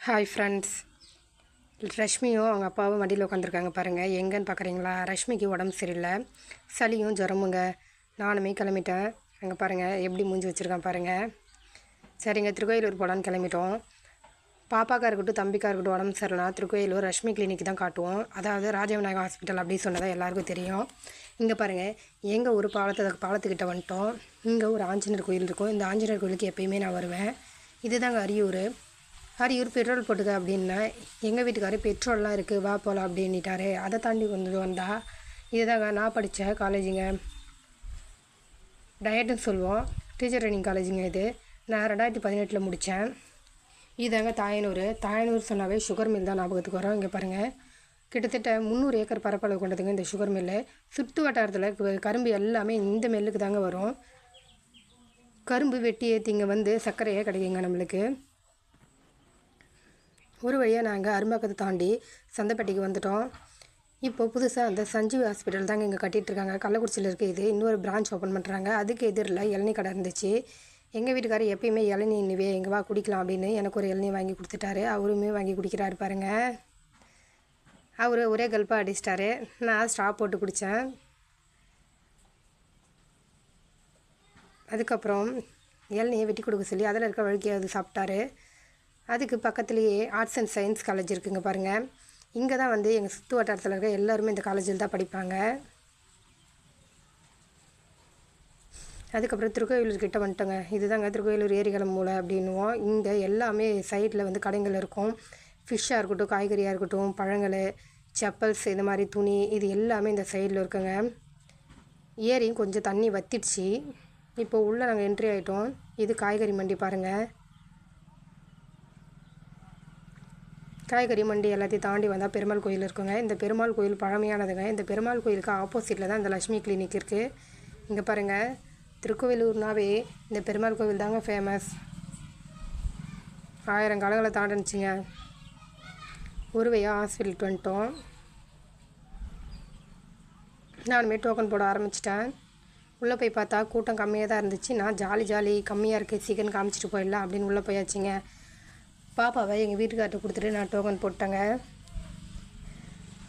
Hi friends. ரஷ்மியும் அவங்க அப்பாவும் வண்டியில் உட்காந்துருக்காங்க பாருங்கள். எங்கன்னு பார்க்குறீங்களா? ரஷ்மிக்கு உடம்பு சரியில்லை, சளியும் ஜுரமுங்க. நானுமே கிளம்பிட்டேன். அங்கே பாருங்கள் எப்படி மூஞ்சி வச்சுருக்கேன் பாருங்கள். சரிங்க, திருக்கோயிலூர் போகலான்னு கிளம்பிட்டோம். பாப்பாக்கா இருக்கட்டும் தம்பிக்கா இருக்கட்டும் உடம்பு சரியில்லைனா திருக்கோயிலூர் ரஷ்மி கிளினிக் தான் காட்டுவோம். அதாவது ராஜவிநாயகம் ஹாஸ்பிட்டல் அப்படி சொன்னதாக எல்லாருக்கும் தெரியும். இங்கே பாருங்கள், எங்கள் ஒரு பாலத்துக்கிட்ட வந்துட்டோம். இங்கே ஒரு ஆஞ்சநேயர் கோயில் இருக்கும். இந்த ஆஞ்சநேயர் கோயிலுக்கு எப்பயுமே நான் வருவேன். இதுதாங்க அரியூர் பெட்ரோல் போட்டுக்க அப்படின்னா எங்கள் வீட்டுக்காரர் பெட்ரோல்லாம் இருக்குது வா போகலாம் அப்படின்ட்டாரு. அதை தாண்டி வந்தால் இதுதாங்க நான் படித்த காலேஜுங்க. டயட்டுன்னு சொல்லுவோம், டீச்சர் ட்ரைனிங் காலேஜுங்க. இது நான் 2018 முடித்தேன். இதுதாங்க தாயனூர் சொன்னாவே சுகர் மில் தான் ஞாபகத்துக்கு வரும். இங்கே பாருங்கள், கிட்டத்தட்ட 300 ஏக்கர் பரப்பளவு கொண்டதுங்க இந்த சுகர் மில்லு. சுற்று வட்டாரத்தில் கரும்பு எல்லாமே இந்த மில்லுக்கு தாங்க வரும். கரும்பு வெட்டி ஏற்றி இங்கே வந்து சர்க்கரையே கிடைக்குங்க நம்மளுக்கு. ஒரு வழியாக நாங்கள் அரும்பாக்கத்தை தாண்டி சந்தைப்பட்டிக்கு வந்துட்டோம். இப்போது புதுசாக அந்த சஞ்சீவி ஹாஸ்பிட்டல் தாங்க இங்கே கட்டிகிட்ருக்காங்க. கள்ளக்குறிச்சியில் இருக்குது. இது இன்னொரு பிரான்ச் ஓப்பன் பண்ணுறாங்க. அதுக்கு எதிரில் இளநீ கடை இருந்துச்சு. எங்கள் வீட்டுக்காரர் எப்பயுமே இளநீ இன்னுவே எங்கே வா குடிக்கலாம் அப்படின்னு எனக்கு ஒரு இளநீ வாங்கி கொடுத்துட்டாரு. அவருமே வாங்கி குடிக்கிறாரு பாருங்கள். அவர் ஒரே கல்ப்பாக அடிச்சிட்டாரு. நான் ஸ்டாப் போட்டு குடித்தேன். அதுக்கப்புறம் இளநியை வெட்டி கொடுக்க சொல்லி அதில் இருக்க வழுக்கி அது சாப்பிட்டாரு. அதுக்கு பக்கத்துலேயே ஆர்ட்ஸ் அண்ட் சயின்ஸ் காலேஜ் இருக்குங்க பாருங்கள். இங்கே தான் வந்து எங்கள் சுற்று வட்டாரத்தில் இருக்க எல்லாருமே இந்த காலேஜில் தான் படிப்பாங்க. அதுக்கப்புறம் திருக்கோயிலூர் கிட்ட வந்துட்டோங்க. இதுதாங்க திருக்கோயிலூர் ஏரிகளம் மூலை அப்படின்னுவோம். இங்கே எல்லாமே சைடில் வந்து கடைகள் இருக்கும். ஃபிஷ்ஷாக இருக்கட்டும், காய்கறியாக இருக்கட்டும், பழங்கள், செப்பல்ஸ், இந்த மாதிரி துணி, இது எல்லாமே இந்த சைடில் இருக்குங்க. ஏரியும் கொஞ்சம் தண்ணி வத்திடுச்சு. இப்போ உள்ளே நாங்கள் என்ட்ரி ஆகிட்டோம். இது காய்கறி மண்டி பாருங்கள். காய்கறி மண்டி எல்லாத்தையும் தாண்டி வந்தால் பெருமாள் கோயில் இருக்குங்க. இந்த பெருமாள் கோயில் பழமையானதுங்க. இந்த பெருமாள் கோயிலுக்கு ஆப்போசிட்டில் தான் இந்த லக்ஷ்மி கிளினிக் இருக்குது. இங்கே பாருங்கள், திருக்கோவிலூர்னாவே இந்த பெருமாள் கோவில் தாங்க ஃபேமஸ். 1000 காலங்களை தாண்டிச்சுங்க. ஒரு வழியாக ஹாஸ்பிட்டலுக்கு வந்துட்டோம். நானுமே டோக்கன் போட ஆரம்பிச்சிட்டேன். உள்ளே போய் பார்த்தா கூட்டம் கம்மியாக தான் இருந்துச்சு. நான் ஜாலி கம்மியாக இருக்குது, சீக்கிரம் காமிச்சிட்டு போயிடலாம் அப்படின்னு உள்ளே போயாச்சுங்க. பாப்பாவை எங்கள் வீட்டுக்கார்ட்ட கொடுத்துட்டு நான் டோக்கன் போட்டேங்க.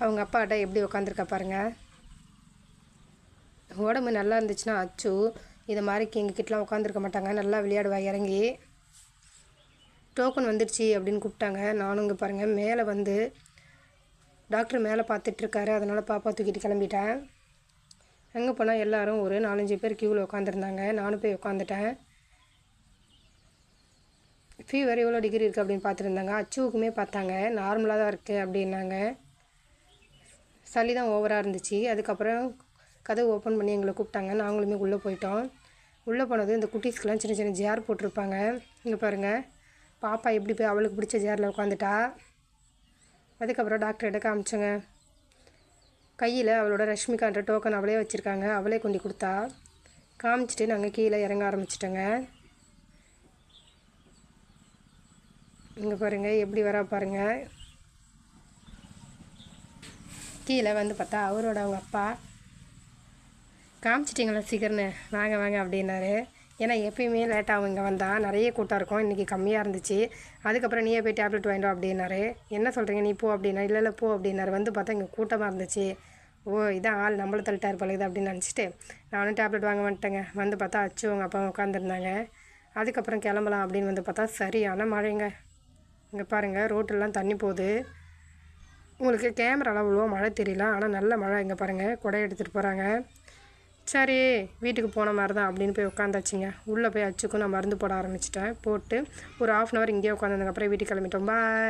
அவங்க அப்பாட்ட எப்படி உட்காந்துருக்கா பாருங்கள். உடம்பு நல்லா இருந்துச்சுன்னா அச்சு இதை மாதிரி எங்ககிட்டலாம் உட்காந்துருக்க மாட்டாங்க. நல்லா விளையாடுவா இறங்கி. டோக்கன் வந்துடுச்சு அப்படின்னு கூப்பிட்டாங்க. நானும் இங்கே பாருங்கள் மேலே வந்து டாக்டர் மேலே பார்த்துட்ருக்காரு. அதனால் பாப்பா தூக்கிட்டு கிளம்பிட்டேன். அங்கே போனால் எல்லோரும் ஒரு 4-5 பேர் க்யூவில் உட்காந்துருந்தாங்க. நானும் போய் உட்காந்துட்டேன். ஃபீவர் எவ்வளோ டிகிரி இருக்குது அப்படின்னு பார்த்துருந்தாங்க. அச்சுவுக்குமே பார்த்தாங்க, நார்மலாக தான் இருக்குது அப்படின்னாங்க. சளி தான் ஓவராக இருந்துச்சு. அதுக்கப்புறம் கதவு ஓப்பன் பண்ணி எங்களை கூப்பிட்டாங்க. நாங்களுமே உள்ளே போயிட்டோம். உள்ளே போனது இந்த குட்டீஸ்க்கெலாம் சின்ன சின்ன ஜேர் போட்டிருப்பாங்க. இங்கே பாருங்கள், பாப்பா எப்படி போய் அவளுக்கு பிடிச்ச ஜேரில் உட்காந்துட்டா. அதுக்கப்புறம் டாக்டர்கிட்ட காமிச்சோங்க. கையில் அவளோட ரஷ்மிகான்ற டோக்கன் அவளே வச்சுருக்காங்க. அவளே கொண்டு கொடுத்தா. காமிச்சிட்டு நாங்கள் கீழே இறங்க ஆரம்பிச்சிட்டோங்க. இங்கே பாருங்கள் எப்படி வரா பாருங்கள். கீழே வந்து பார்த்தா அவங்க அப்பா காமிச்சிட்டிங்களா சீக்கிரன்னு வாங்க அப்படின்னாரு. ஏன்னா எப்பயுமே லேட்டாக இங்கே வந்தால் நிறைய கூட்டம் இருக்கும். இன்றைக்கி கம்மியாக இருந்துச்சு. அதுக்கப்புறம் நீயே போய் டேப்லெட் வாங்கிடும் அப்படின்னாரு. என்ன சொல்கிறீங்க நீ போ அப்படின்னா, இல்லை போ அப்படின்னாரு. வந்து பார்த்தா இங்கே கூட்டமாக இருந்துச்சு. ஓ இதான் ஆள் நம்மளை தள்ளிட்டார் பழகுது அப்படின்னு நினச்சிட்டு நானும் டேப்லெட் வாங்க வந்துட்டேங்க. வந்து பார்த்தா அச்சு அவங்க அப்பா உட்காந்துருந்தாங்க. அதுக்கப்புறம் கிளம்பலாம் அப்படின்னு வந்து பார்த்தா சரியான மழைங்க. இங்கே பாருங்கள், ரோட்டெல்லாம் தண்ணி போகுது. உங்களுக்கு கேமராலாம் அவ்வளோ மழை தெரியல, ஆனால் நல்ல மழை. இங்கே பாருங்கள், குடை எடுத்துகிட்டு போகிறாங்க. சரி வீட்டுக்கு போன மாதிரி தான் அப்படின்னு போய் உட்காந்தாச்சுங்க. உள்ளே போய் அச்சுக்கும் நான் மருந்து போட ஆரம்பிச்சிட்டேன். போட்டு ஒரு 1/2 hour இங்கேயே உட்காந்ததுக்கப்புறம் வீட்டுக்கு கிளம்பிட்டோம். பாய்.